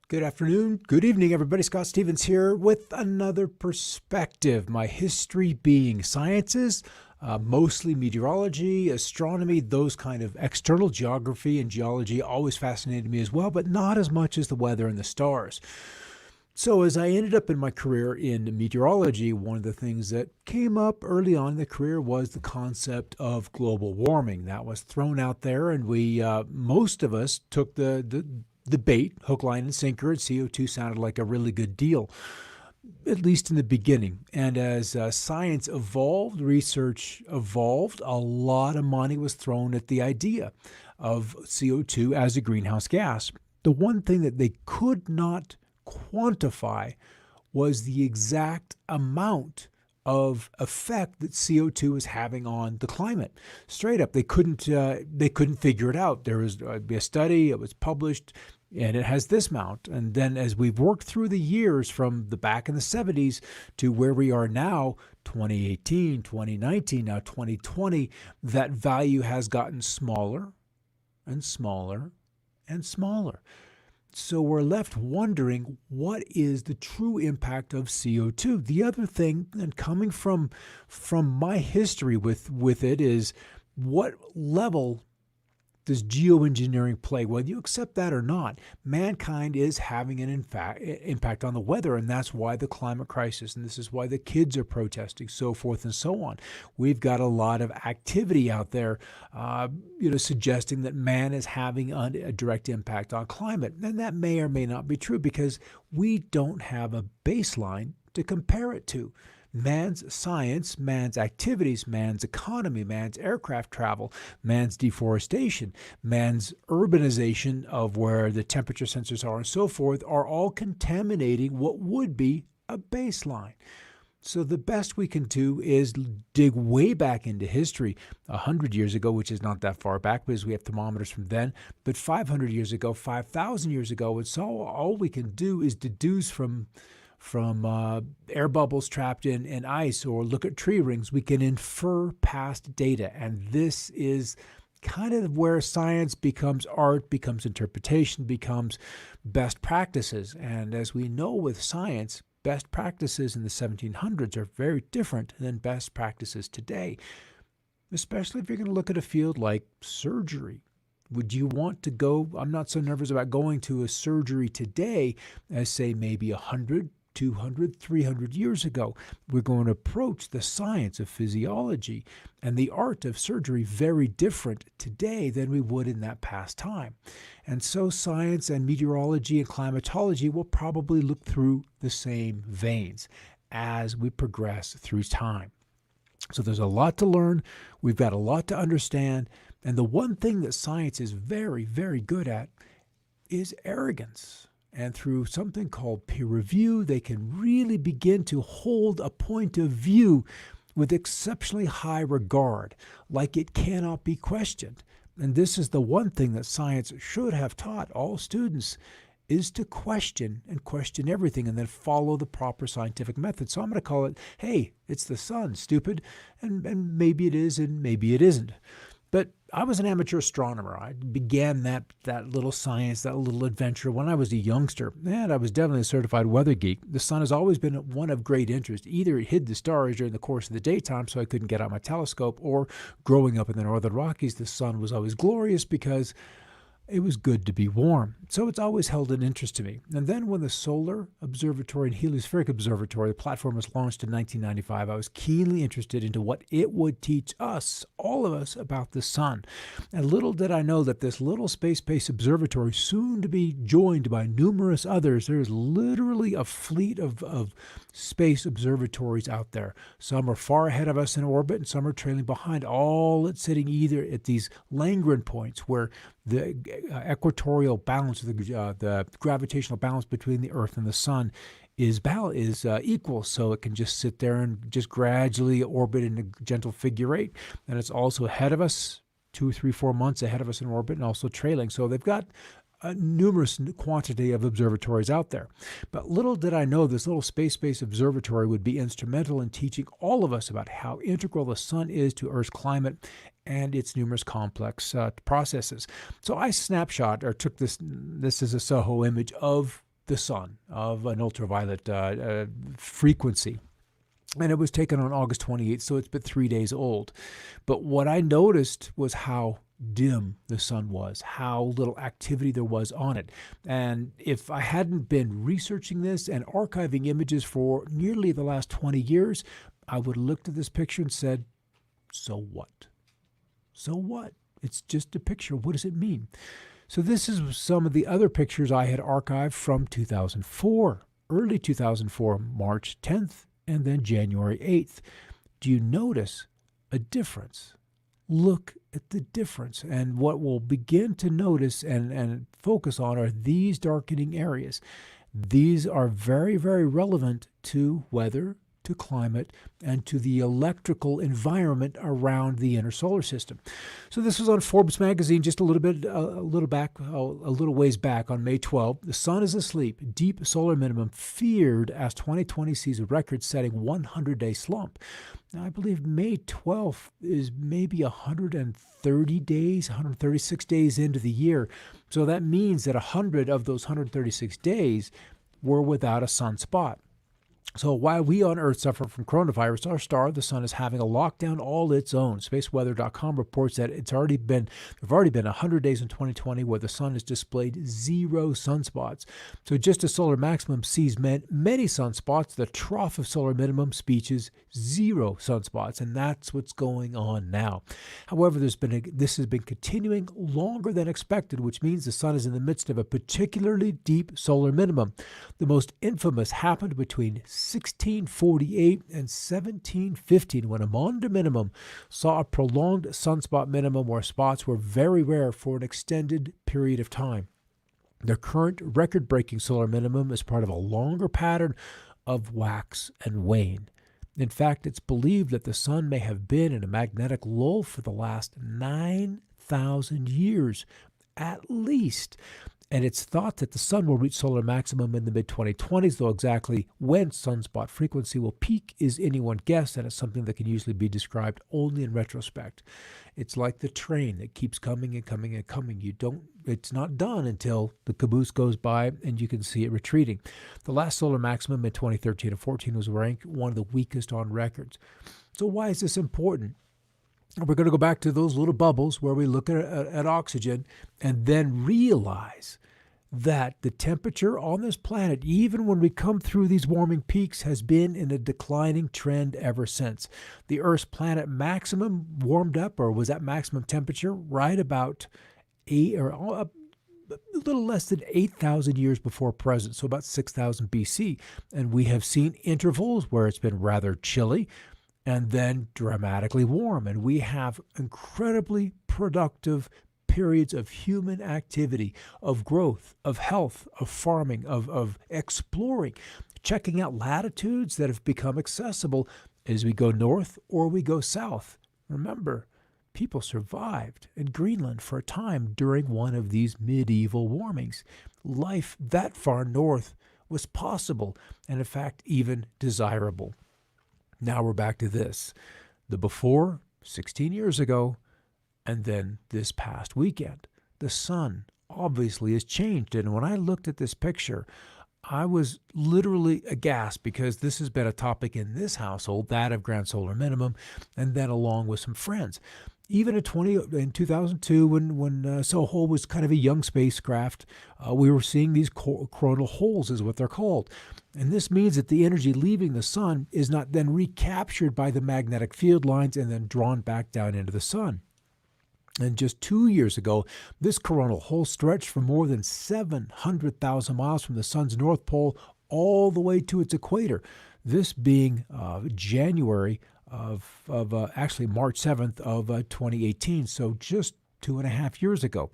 Good afternoon, good evening, everybody. Scott Stevens here with another perspective. My history being sciences, mostly meteorology, astronomy, those kind of external geography and geology always fascinated me as well, but not as much as the weather and the stars. So as I ended up in my career in meteorology, one of the things that came up early on in the career was the concept of global warming. That was thrown out there, and most of us took the bait, hook, line, and sinker, and CO2 sounded like a really good deal, at least in the beginning. And as science evolved, research evolved, a lot of money was thrown at the idea of CO2 as a greenhouse gas. The one thing that they could not quantify was the exact amount of effect that CO2 is having on the climate. Straight up, they couldn't figure it out. There was a study, it was published, and it has this amount. And then as we've worked through the years from the back in the 70s to where we are now, 2018, 2019, now 2020, that value has gotten smaller and smaller and smaller. So we're left wondering, what is the true impact of CO2? The other thing, and coming from my history with it, is what level does geoengineering play? Whether you accept that or not, mankind is having an impact on the weather, and that's why the climate crisis, and this is why the kids are protesting, so forth and so on. We've got a lot of activity out there, suggesting that man is having a direct impact on climate, and that may or may not be true because we don't have a baseline to compare it to. Man's science, man's activities, man's economy, man's aircraft travel, man's deforestation, man's urbanization of where the temperature sensors are and so forth are all contaminating what would be a baseline. So the best we can do is dig way back into history, 100 years ago, which is not that far back because we have thermometers from then, but 500 years ago, 5,000 years ago, and so all we can do is deduce from air bubbles trapped in ice, or look at tree rings. We can infer past data, and this is kind of where science becomes art, becomes interpretation, becomes best practices. And as we know with science, best practices in the 1700s are very different than best practices today, especially if you're going to look at a field like surgery. Would you want to go? I'm not so nervous about going to a surgery today as, say, maybe 100, 200, 300 years ago. We're going to approach the science of physiology and the art of surgery very different today than we would in that past time. And so science and meteorology and climatology will probably look through the same veins as we progress through time. So there's a lot to learn. We've got a lot to understand. And the one thing that science is very, very good at is arrogance. And through something called peer review, they can really begin to hold a point of view with exceptionally high regard, like it cannot be questioned. And this is the one thing that science should have taught all students, is to question and question everything and then follow the proper scientific method. So I'm going to call it, hey, it's the sun, stupid. And maybe it is and maybe it isn't. But I was an amateur astronomer. I began that little science, that little adventure when I was a youngster, and I was definitely a certified weather geek. The sun has always been one of great interest. Either it hid the stars during the course of the daytime so I couldn't get out my telescope, or growing up in the Northern Rockies, the sun was always glorious because it was good to be warm. So it's always held an interest to me. And then when the Solar Observatory and Heliospheric Observatory, the platform, was launched in 1995, I was keenly interested into what it would teach us, all of us, about the sun. And little did I know that this little space-based observatory, soon to be joined by numerous others, there is literally a fleet of space observatories out there. Some are far ahead of us in orbit, and some are trailing behind, all sitting either at these Lagrange points where the equatorial balance, the gravitational balance between the Earth and the Sun is equal, so it can just sit there and just gradually orbit in a gentle figure eight. And it's also ahead of us, 2, 3, 4 months ahead of us in orbit, and also trailing. So they've got a numerous quantity of observatories out there. But little did I know this little space-based observatory would be instrumental in teaching all of us about how integral the sun is to Earth's climate and its numerous complex processes. So I took this is a Soho image of the sun of an ultraviolet frequency. And it was taken on August 28th, so it's been 3 days old. But what I noticed was how dim the sun was, how little activity there was on it. And if I hadn't been researching this and archiving images for nearly the last 20 years, I would have looked at this picture and said, so what? So what? It's just a picture. What does it mean? So this is some of the other pictures I had archived from 2004, early 2004, March 10th, and then January 8th. Do you notice a difference? Look at the difference. And what we'll begin to notice and focus on are these darkening areas. These are very, very relevant to weather, to climate, and to the electrical environment around the inner solar system. So this was on Forbes magazine just a little ways back on May 12th. The sun is asleep. Deep solar minimum feared as 2020 sees a record-setting 100-day slump. Now, I believe May 12th is maybe 130 days, 136 days into the year. So that means that 100 of those 136 days were without a sunspot. So while we on Earth suffer from coronavirus, our star, the sun, is having a lockdown all its own. Spaceweather.com reports that there have already been 100 days in 2020 where the sun has displayed 0 sunspots. So just as solar maximum sees many sunspots, the trough of solar minimum speeches 0 sunspots, and that's what's going on now. However, this has been continuing longer than expected, which means the sun is in the midst of a particularly deep solar minimum. The most infamous happened between 1648 and 1715, when a Maunder minimum saw a prolonged sunspot minimum where spots were very rare for an extended period of time. The current record-breaking solar minimum is part of a longer pattern of wax and wane. In fact, it's believed that the sun may have been in a magnetic lull for the last 9,000 years, at least. And it's thought that the sun will reach solar maximum in the mid-2020s, though exactly when sunspot frequency will peak is anyone's guess, and it's something that can usually be described only in retrospect. It's like the train that keeps coming and coming and coming. It's not done until the caboose goes by and you can see it retreating. The last solar maximum in 2013 and 14 was ranked one of the weakest on records. So why is this important? We're going to go back to those little bubbles where we look at oxygen and then realize that the temperature on this planet, even when we come through these warming peaks, has been in a declining trend ever since. The Earth's planet maximum warmed up, or was at maximum temperature, right about a little less than 8,000 years before present, so about 6,000 BC. And we have seen intervals where it's been rather chilly and then dramatically warm. And we have incredibly productive periods of human activity, of growth, of health, of farming, of exploring, checking out latitudes that have become accessible as we go north or we go south. Remember, people survived in Greenland for a time during one of these medieval warmings. Life that far north was possible and, in fact, even desirable. Now we're back to this. The before, 16 years ago, and then this past weekend. The sun obviously has changed. And when I looked at this picture, I was literally aghast, because this has been a topic in this household, that of grand solar minimum, and then along with some friends. Even in 2002, when Soho was kind of a young spacecraft, we were seeing these coronal holes, is what they're called. And this means that the energy leaving the sun is not then recaptured by the magnetic field lines and then drawn back down into the sun. And just 2 years ago, this coronal hole stretched for more than 700,000 miles from the sun's north pole all the way to its equator. This being January actually March 7th of 2018, so just 2.5 years ago.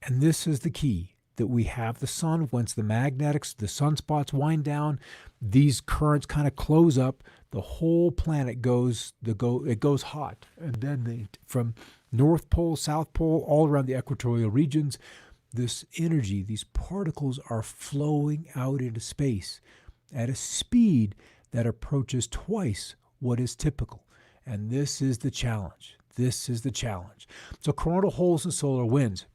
And this is the key, that we have the sun. Once the sunspots wind down, these currents kind of close up, the whole planet goes hot. And then from North Pole, South Pole, all around the equatorial regions, this energy, these particles are flowing out into space at a speed that approaches twice what is typical. And this is the challenge. So coronal holes and solar winds.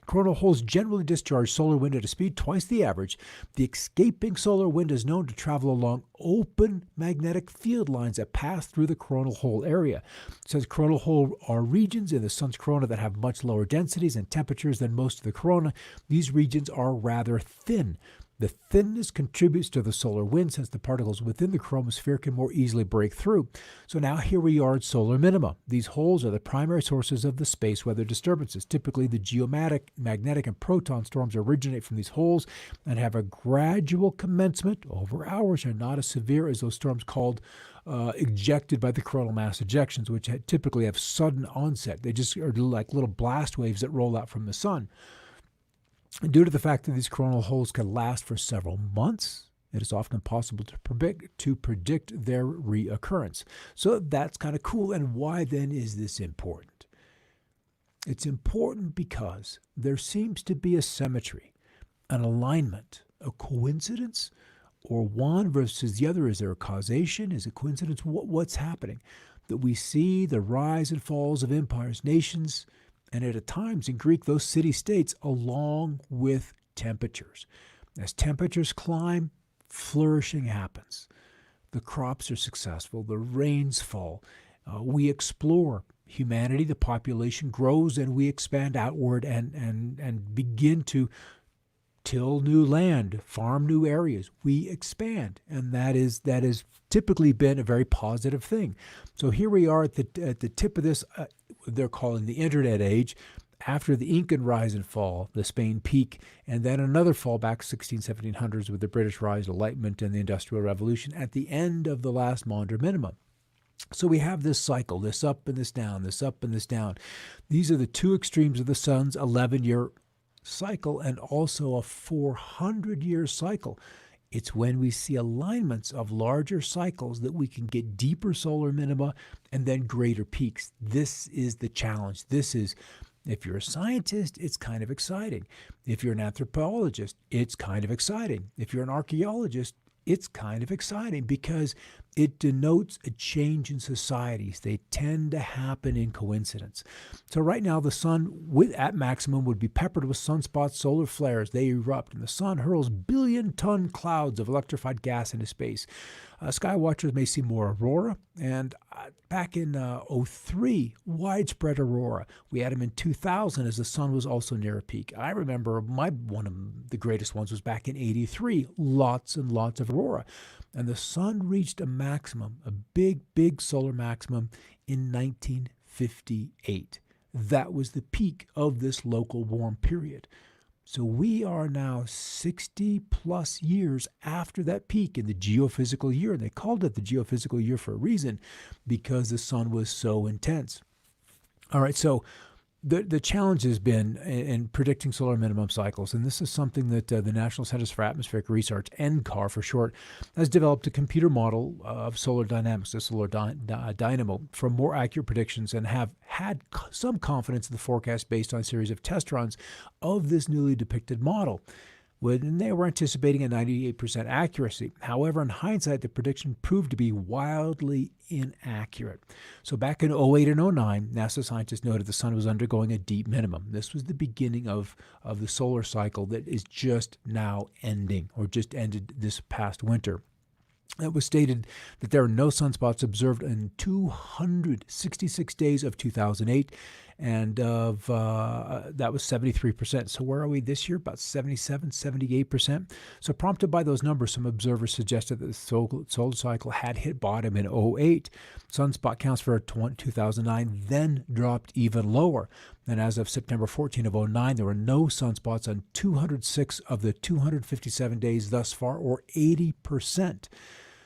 Coronal holes generally discharge solar wind at a speed twice the average. The escaping solar wind is known to travel along open magnetic field lines that pass through the coronal hole area. Since coronal hole are regions in the sun's corona that have much lower densities and temperatures than most of the corona, these regions are rather thin. The thinness contributes to the solar wind since the particles within the chromosphere can more easily break through. So now here we are at solar minima. These holes are the primary sources of the space weather disturbances. Typically, the geomagnetic, magnetic, and proton storms originate from these holes and have a gradual commencement over hours and not as severe as those storms called ejected by the coronal mass ejections, which typically have sudden onset. They just are like little blast waves that roll out from the sun. Due to the fact that these coronal holes can last for several months, it is often impossible to predict their reoccurrence. So that's kind of cool. And why then is this important? It's important because there seems to be a symmetry, an alignment, a coincidence, or one versus the other. Is there a causation? Is it coincidence? What's happening? That we see the rise and falls of empires, nations, and at times in Greek, those city-states, along with temperatures. As temperatures climb, flourishing happens. The crops are successful. The rains fall. We explore. Humanity, the population grows, and we expand outward and begin to till new land, farm new areas. We expand, and that is typically been a very positive thing. So here we are at the tip of this. They're calling the Internet age. After the Incan rise and fall, the Spain peak, and then another fall back 1700s with the British rise, Enlightenment, and the Industrial Revolution at the end of the last Maunder minimum. So we have this cycle, this up and this down, this up and this down. These are the two extremes of the sun's 11-year cycle and also a 400-year cycle. It's when we see alignments of larger cycles that we can get deeper solar minima and then greater peaks. This is the challenge. This is, if you're a scientist, it's kind of exciting. If you're an anthropologist, it's kind of exciting. If you're an archaeologist, it's kind of exciting because it denotes a change in societies. They tend to happen in coincidence. So right now, the sun at maximum would be peppered with sunspots, solar flares. They erupt, and the sun hurls billion-ton clouds of electrified gas into space. Sky watchers may see more aurora, and back in 2003, widespread aurora. We had them in 2000 as the sun was also near a peak. I remember one of the greatest ones was back in 83, lots and lots of aurora. And the sun reached a maximum, a big solar maximum in 1958. That was the peak of this local warm period. So we are now 60 plus years after that peak in the geophysical year. And they called it the geophysical year for a reason, because the sun was so intense. All right, so the challenge has been in predicting solar minimum cycles, and this is something that the National Centers for Atmospheric Research, NCAR for short, has developed a computer model of solar dynamics, the solar dynamo, for more accurate predictions, and have had some confidence in the forecast based on a series of test runs of this newly depicted model. When they were anticipating a 98% accuracy. However, in hindsight, the prediction proved to be wildly inaccurate. So back in 2008 and 2009, NASA scientists noted the sun was undergoing a deep minimum. This was the beginning of the solar cycle that is just now ending, or just ended this past winter. It was stated that there are no sunspots observed in 266 days of 2008, and that was 73%. So where are we this year? About 77, 78%. So prompted by those numbers, some observers suggested that the solar cycle had hit bottom in 2008. Sunspot counts for 2009 then dropped even lower. And as of September 14 of 2009, there were no sunspots on 206 of the 257 days thus far, or 80%.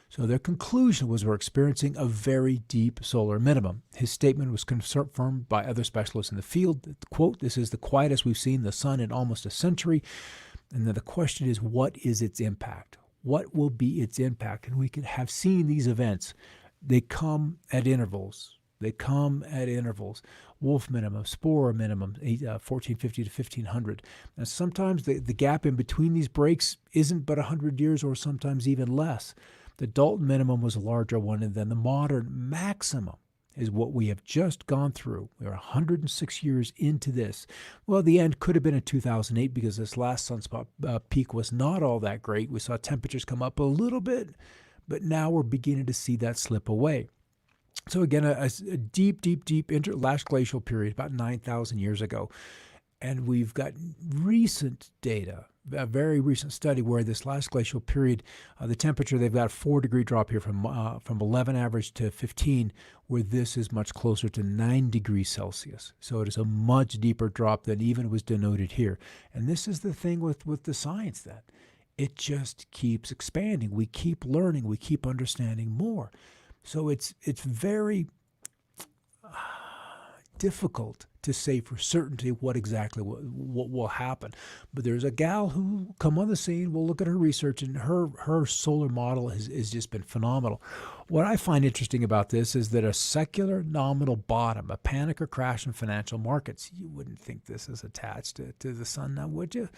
So their conclusion was we're experiencing a very deep solar minimum. His statement was confirmed by other specialists in the field. Quote, "This is the quietest we've seen the sun in almost a century." And then the question is, what is its impact? What will be its impact? And we have seen these events. They come at intervals. Wolf minimum, Spore minimum, 1450 to 1500. And sometimes the gap in between these breaks isn't but 100 years, or sometimes even less. The Dalton minimum was a larger one, and then the modern maximum is what we have just gone through. We're 106 years into this. Well, the end could have been in 2008 because this last sunspot peak was not all that great. We saw temperatures come up a little bit, but now we're beginning to see that slip away. So again, a deep last glacial period, about 9,000 years ago. And we've got recent data, a very recent study where this last glacial period, the temperature, they've got a 4-degree drop here from 11 average to 15, where this is much closer to 9 degrees Celsius. So it is a much deeper drop than even was denoted here. And this is the thing with the science then. It just keeps expanding. We keep learning. We keep understanding more. So it's very difficult to say for certainty what exactly what will happen. But there's a gal who come on the scene. We'll look at her research, and her solar model has just been phenomenal. What I find interesting about this is that a secular nominal bottom, a panic or crash in financial markets, you wouldn't think this is attached to the sun now, would you?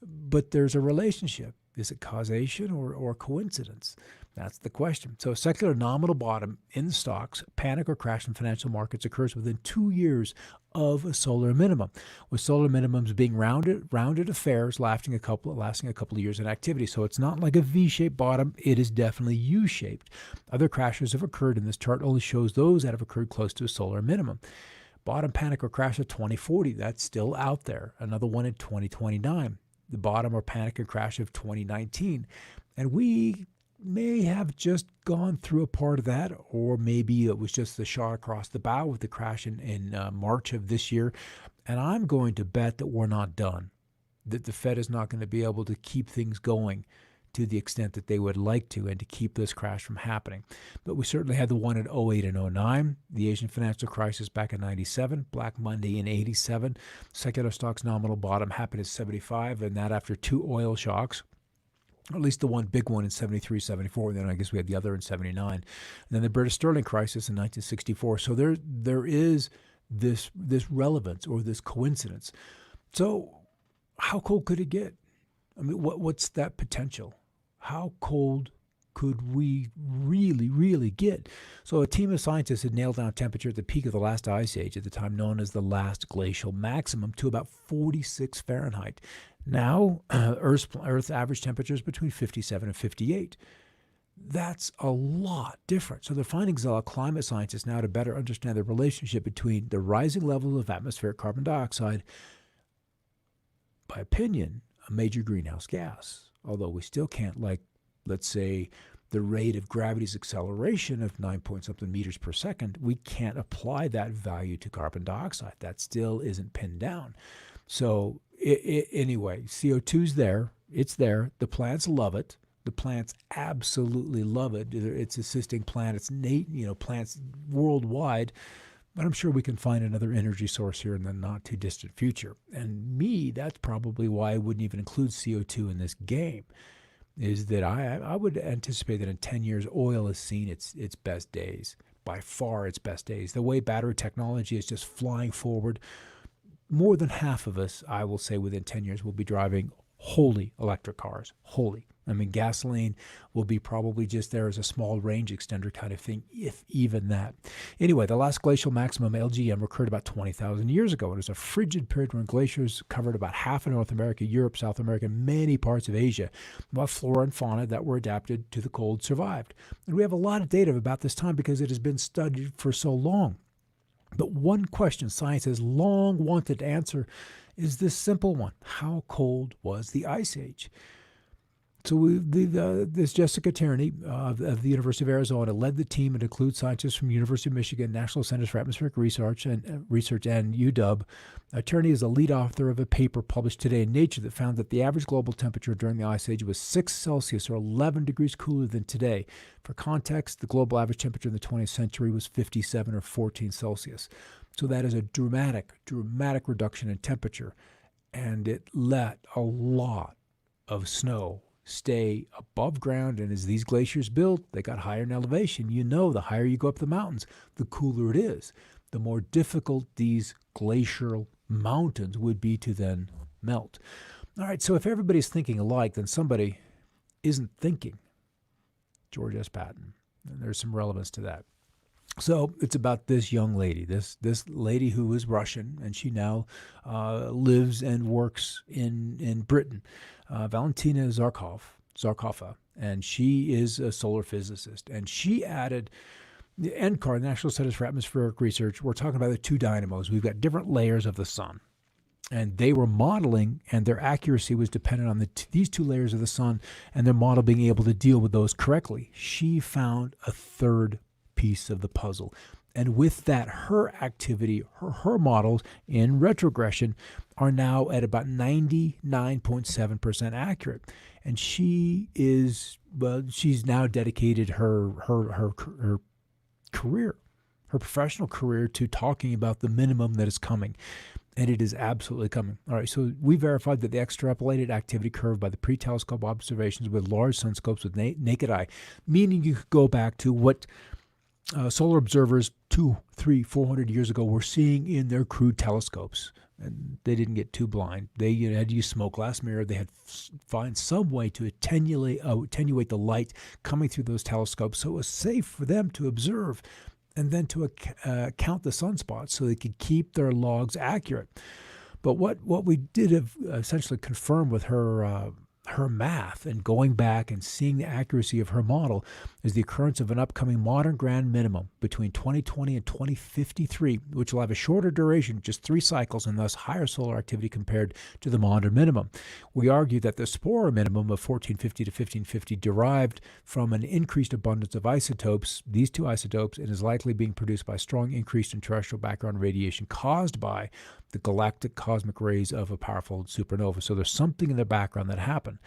But there's a relationship. Is it causation or coincidence? That's the question. So a secular nominal bottom in stocks, panic or crash in financial markets occurs within 2 years of a solar minimum, with solar minimums being rounded affairs lasting a couple of years in activity. So it's not like a V-shaped bottom. It is definitely U-shaped. Other crashes have occurred, and this chart only shows those that have occurred close to a solar minimum. Bottom panic or crash of 2040, that's still out there. Another one in 2029. The bottom or panic and crash of 2019. And we may have just gone through a part of that, or maybe it was just the shot across the bow with the crash in March of this year. And I'm going to bet that we're not done, that the Fed is not going to be able to keep things going to the extent that they would like to and to keep this crash from happening. But we certainly had the one in 08 and 09, the Asian financial crisis back in 97, Black Monday in 87, secular stocks nominal bottom happened in 75, and that after 2 oil shocks. Or at least the one big one in 73, 74, and then I guess we had the other in 79. And then the British sterling crisis in 1964. So there is this relevance or this coincidence. So how cold could it get? I mean, what's that potential? How cold could we really get? So a team of scientists had nailed down temperature at the peak of the last ice age, at the time known as the last glacial maximum, to about 46 Fahrenheit. Now, Earth's average temperature is between 57 and 58. That's a lot different. So the findings allow climate scientists now to better understand the relationship between the rising levels of atmospheric carbon dioxide, by opinion, a major greenhouse gas. Although we still can't, let's say, the rate of gravity's acceleration of 9-point-something meters per second, we can't apply that value to carbon dioxide. That still isn't pinned down. So anyway, CO2's there. It's there. The plants love it. The plants absolutely love it. It's assisting plants worldwide. But I'm sure we can find another energy source here in the not too distant future. And that's probably why I wouldn't even include CO2 in this game, is that I would anticipate that in 10 years, oil has seen its best days, by far its best days. The way battery technology is just flying forward, more than half of us, I will say, within 10 years will be driving wholly electric cars, wholly. I mean, gasoline will be probably just there as a small range extender kind of thing, if even that. Anyway, the last glacial maximum LGM occurred about 20,000 years ago. It was a frigid period when glaciers covered about half of North America, Europe, South America, many parts of Asia, while flora and fauna that were adapted to the cold survived. And we have a lot of data about this time because it has been studied for so long. But one question science has long wanted to answer is this simple one. How cold was the Ice Age? So this Jessica Tierney of the University of Arizona led the team and includes scientists from University of Michigan, National Centers for Atmospheric Research, and UW. Tierney is the lead author of a paper published today in Nature that found that the average global temperature during the Ice Age was 6 Celsius or 11 degrees cooler than today. For context, the global average temperature in the 20th century was 57 or 14 Celsius. So that is a dramatic reduction in temperature, and it let a lot of snow stay above ground. And as these glaciers built, they got higher in elevation. You know, the higher you go up the mountains, the cooler it is. The more difficult these glacial mountains would be to then melt. All right, so if everybody's thinking alike, then somebody isn't thinking. George S. Patton. And there's some relevance to that. So it's about this young lady, this lady who is Russian, and she now lives and works in Britain, Valentina Zarkova, and she is a solar physicist. And she added the NCAR, the National Centers for Atmospheric Research. We're talking about the two dynamos. We've got different layers of the sun, and they were modeling, and their accuracy was dependent on these two layers of the sun, and their model being able to deal with those correctly. She found a third piece of the puzzle. And with that, her activity, her models in retrogression are now at about 99.7% accurate. And she's now dedicated her career, her professional career, to talking about the minimum that is coming. And it is absolutely coming. All right, so we verified that the extrapolated activity curve by the pre-telescope observations with large sunscopes with naked eye, meaning you could go back to what solar observers 200, 300, 400 years ago were seeing in their crude telescopes. And they didn't get too blind. They had to use smoke glass mirror. They had to find some way to attenuate the light coming through those telescopes so it was safe for them to observe, and then to count the sunspots so they could keep their logs accurate. But what we did essentially confirm with her math and going back and seeing the accuracy of her model is the occurrence of an upcoming modern grand minimum between 2020 and 2053, which will have a shorter duration, just 3 cycles, and thus higher solar activity compared to the modern minimum. We argue that the Spora minimum of 1450 to 1550 derived from an increased abundance of isotopes, these two isotopes, and is likely being produced by strong increase in terrestrial background radiation caused by the galactic cosmic rays of a powerful supernova. So there's something in the background that happened.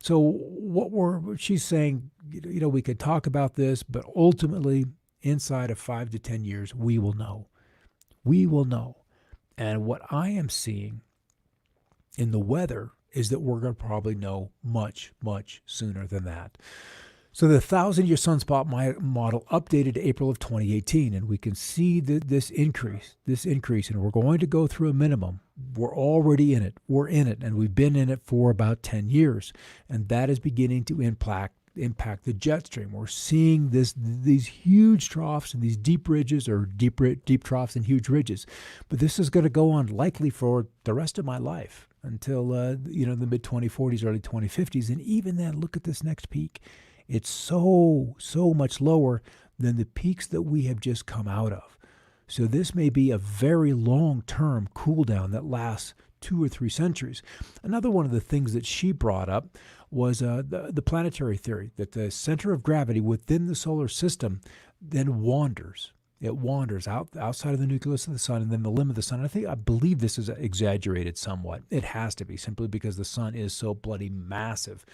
So she's saying, we could talk about this, but ultimately, inside of 5 to 10 years, we will know. We will know. And what I am seeing in the weather is that we're going to probably know much, much sooner than that. So the 1,000-year sunspot model updated April of 2018, and we can see this increase, and we're going to go through a minimum. We're already in it. We're in it, and we've been in it for about 10 years, and that is beginning to impact the jet stream. We're seeing these huge troughs and these deep ridges, or deep troughs and huge ridges. But this is going to go on likely for the rest of my life until the mid-2040s, early 2050s, and even then, look at this next peak. It's so much lower than the peaks that we have just come out of. So this may be a very long-term cool down that lasts 2 or 3 centuries. Another one of the things that she brought up was the planetary theory, that the center of gravity within the solar system then wanders. It wanders outside of the nucleus of the sun and then the limb of the sun. I believe this is exaggerated somewhat. It has to be, simply because the sun is so bloody massive,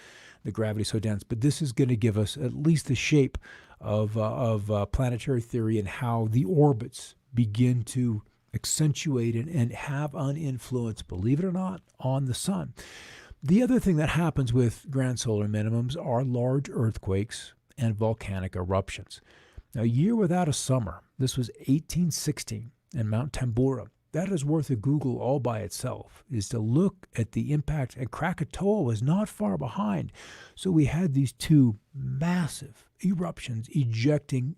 the gravity is so dense. But this is going to give us at least the shape of planetary theory and how the orbits begin to accentuate and have an influence, believe it or not, on the sun. The other thing that happens with grand solar minimums are large earthquakes and volcanic eruptions. Now, a year without a summer, this was 1816 in Mount Tambora. That is worth a Google all by itself, is to look at the impact. And Krakatoa was not far behind. So we had these two massive eruptions ejecting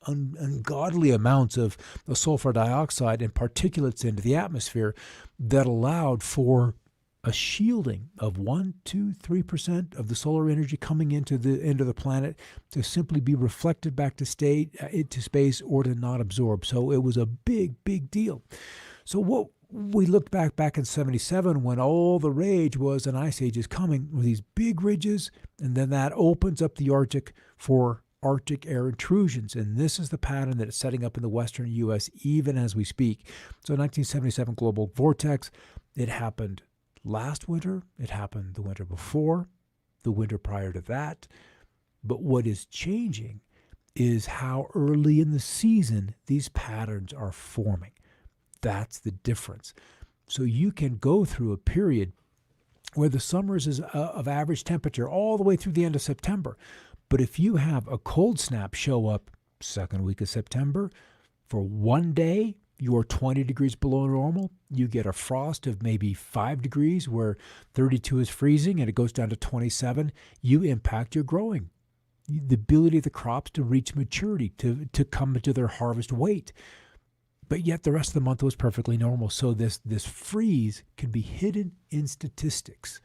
ungodly amounts of sulfur dioxide and particulates into the atmosphere that allowed for a shielding of 1%, 2%, 3% of the solar energy coming into the planet to simply be reflected back to space or to not absorb. So it was a big deal. So what we looked back in 77 when all the rage was an ice age is coming with these big ridges, and then that opens up the Arctic for Arctic air intrusions. And this is the pattern that is setting up in the western U.S. even as we speak. So 1977 global vortex, it happened last winter, it happened the winter before, the winter prior to that. But what is changing is how early in the season these patterns are forming. That's the difference. So you can go through a period where the summers is of average temperature all the way through the end of September. But if you have a cold snap show up second week of September, for one day, you're 20 degrees below normal. You get a frost of maybe 5 degrees where 32 is freezing and it goes down to 27. You impact your growing the ability of the crops to reach maturity, to come to their harvest weight. But yet the rest of the month was perfectly normal. So this freeze can be hidden in statistics.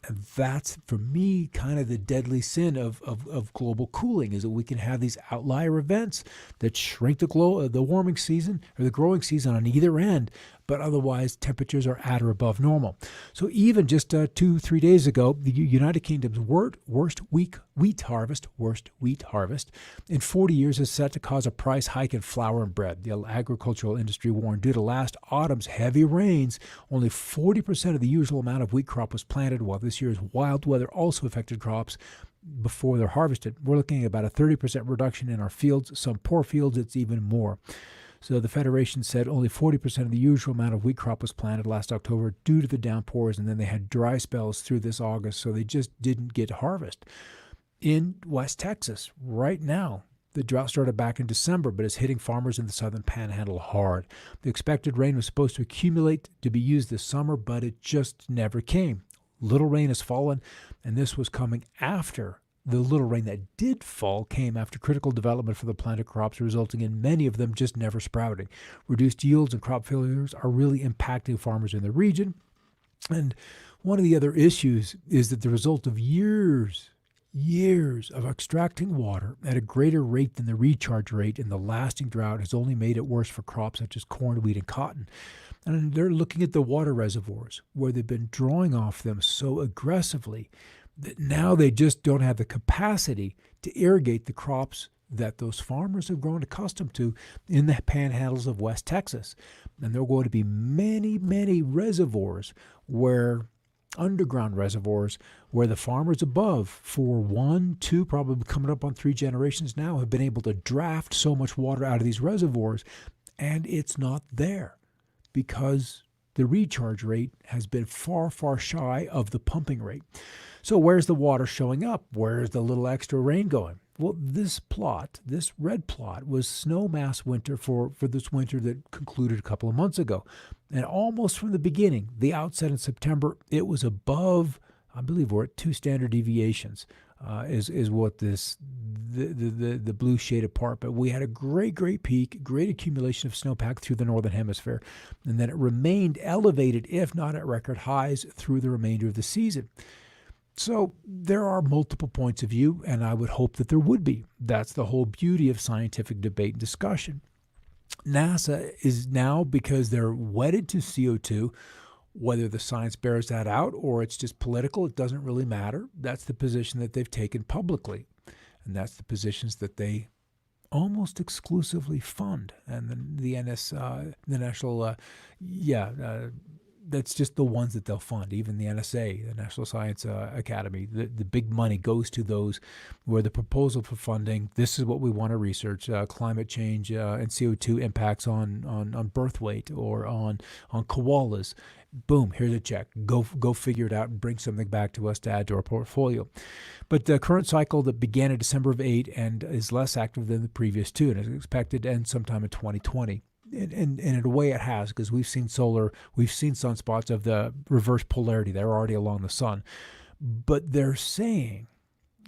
And that's, for me, kind of the deadly sin of global cooling, is that we can have these outlier events that shrink the warming season or the growing season on either end, but otherwise temperatures are at or above normal. So even just 2-3 days ago, the United Kingdom's worst wheat harvest in 40 years is set to cause a price hike in flour and bread. The agricultural industry warned due to last autumn's heavy rains, only 40% of the usual amount of wheat crop was planted, while this year's wild weather also affected crops before they're harvested. We're looking at about a 30% reduction in our fields. Some poor fields, it's even more. So the Federation said only 40% of the usual amount of wheat crop was planted last October due to the downpours, and then they had dry spells through this August, so they just didn't get harvest. In West Texas, right now, the drought started back in December, but is hitting farmers in the southern panhandle hard. The expected rain was supposed to accumulate to be used this summer, but it just never came. Little rain has fallen, and this was coming after the little rain that did fall came after critical development for the planted crops, resulting in many of them just never sprouting. Reduced yields and crop failures are really impacting farmers in the region. And one of the other issues is that the result of years of extracting water at a greater rate than the recharge rate in the lasting drought has only made it worse for crops such as corn, wheat, and cotton. And they're looking at the water reservoirs where they've been drawing off them so aggressively that now they just don't have the capacity to irrigate the crops that those farmers have grown accustomed to in the panhandles of West Texas. And there are going to be many, many reservoirs underground reservoirs where the farmers above, for 1, 2, probably coming up on 3 generations now, have been able to draft so much water out of these reservoirs, and it's not there because the recharge rate has been far, far shy of the pumping rate. So where's the water showing up? Where's the little extra rain going? Well, this red plot, was Snowmass winter for this winter that concluded a couple of months ago. And almost from the beginning, the outset in September, it was above, I believe we're at 2 standard deviations, is what the blue shaded part. But we had a great peak, great accumulation of snowpack through the northern hemisphere. And then it remained elevated, if not at record highs, through the remainder of the season. So there are multiple points of view, and I would hope that there would be. That's the whole beauty of scientific debate and discussion. NASA is now, because they're wedded to CO2, whether the science bears that out or it's just political, it doesn't really matter. That's the position that they've taken publicly, and that's the positions that they almost exclusively fund. And the national, that's just the ones that they'll fund. Even the NSA, the National Science Academy, the big money goes to those where the proposal for funding, this is what we want to research, climate change and CO2 impacts on birth weight or on koalas. Boom, here's a check. Go figure it out and bring something back to us to add to our portfolio. But the current cycle that began in December of 8 and is less active than the previous 2 and is expected to end sometime in 2020. And in a way it has, because we've seen sunspots of the reverse polarity. They're already along the sun. But they're saying,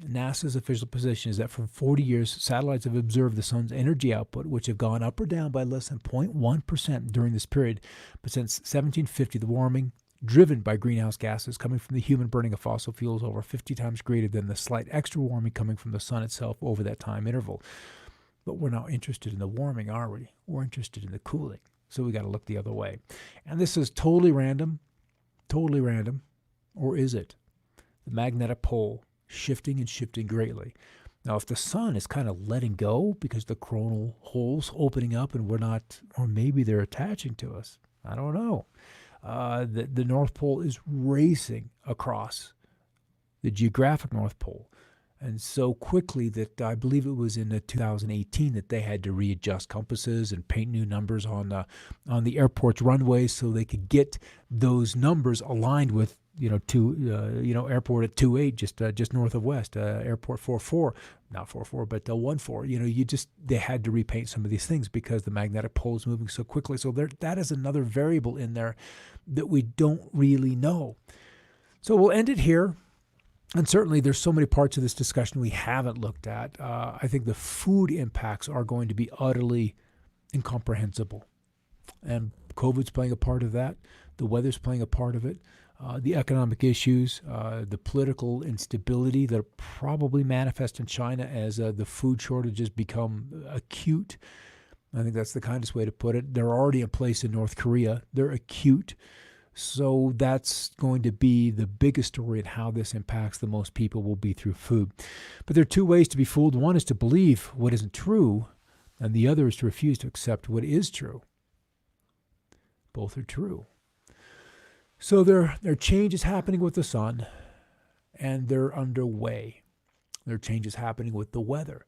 NASA's official position is that for 40 years, satellites have observed the sun's energy output, which have gone up or down by less than 0.1% during this period. But since 1750, the warming driven by greenhouse gases coming from the human burning of fossil fuels over 50 times greater than the slight extra warming coming from the sun itself over that time interval. But we're not interested in the warming, are we? We're interested in the cooling. So we got to look the other way. And this is totally random, or is it? The magnetic pole shifting greatly. Now, if the sun is kind of letting go because the coronal holes opening up and we're not, or maybe they're attaching to us, I don't know. The North Pole is racing across the geographic North Pole. And so quickly that I believe it was in 2018 that they had to readjust compasses and paint new numbers on the airport's runways so they could get those numbers aligned with airport at 28 just north of West, airport 44, not 44 but 14. They had to repaint some of these things because the magnetic pole is moving so quickly. So that is another variable in there that we don't really know. So we'll end it here. And certainly there's so many parts of this discussion we haven't looked at. I think the food impacts are going to be utterly incomprehensible. And COVID's playing a part of that. The weather's playing a part of it. The economic issues, the political instability that probably manifest in China as the food shortages become acute. I think that's the kindest way to put it. They're already in place in North Korea. They're acute. So that's going to be the biggest story in how this impacts the most people will be through food. But there are two ways to be fooled. One is to believe what isn't true, and the other is to refuse to accept what is true. Both are true. So there are changes happening with the sun, and they're underway. There are changes happening with the weather,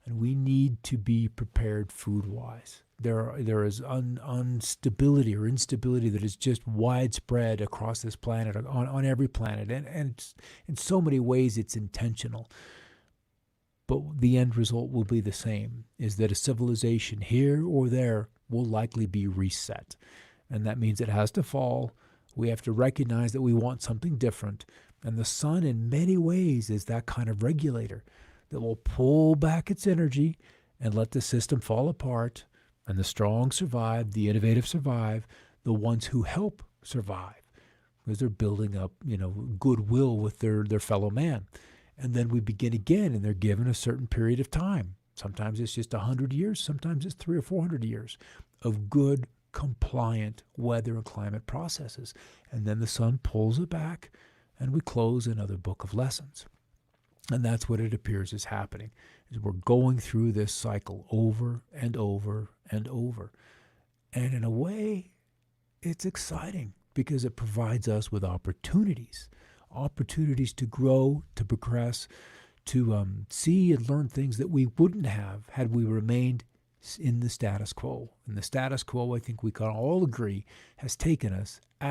and we need to be prepared food-wise. There is instability that is just widespread across this planet, on every planet, and it's, in so many ways it's intentional. But the end result will be the same, is that a civilization here or there will likely be reset. And that means it has to fall. We have to recognize that we want something different. And the sun, in many ways, is that kind of regulator that will pull back its energy and let the system fall apart. And the strong survive, the innovative survive, the ones who help survive, because they're building up, goodwill with their fellow man. And then we begin again, and they're given a certain period of time. Sometimes it's just 100 years, sometimes it's 300 or 400 years of good, compliant weather and climate processes. And then the sun pulls it back, and we close another book of lessons. And that's what it appears is happening, is we're going through this cycle over and over and over. And in a way, it's exciting because it provides us with opportunities to grow, to progress, to see and learn things that we wouldn't have had we remained in the status quo. And the status quo, I think we can all agree, has taken us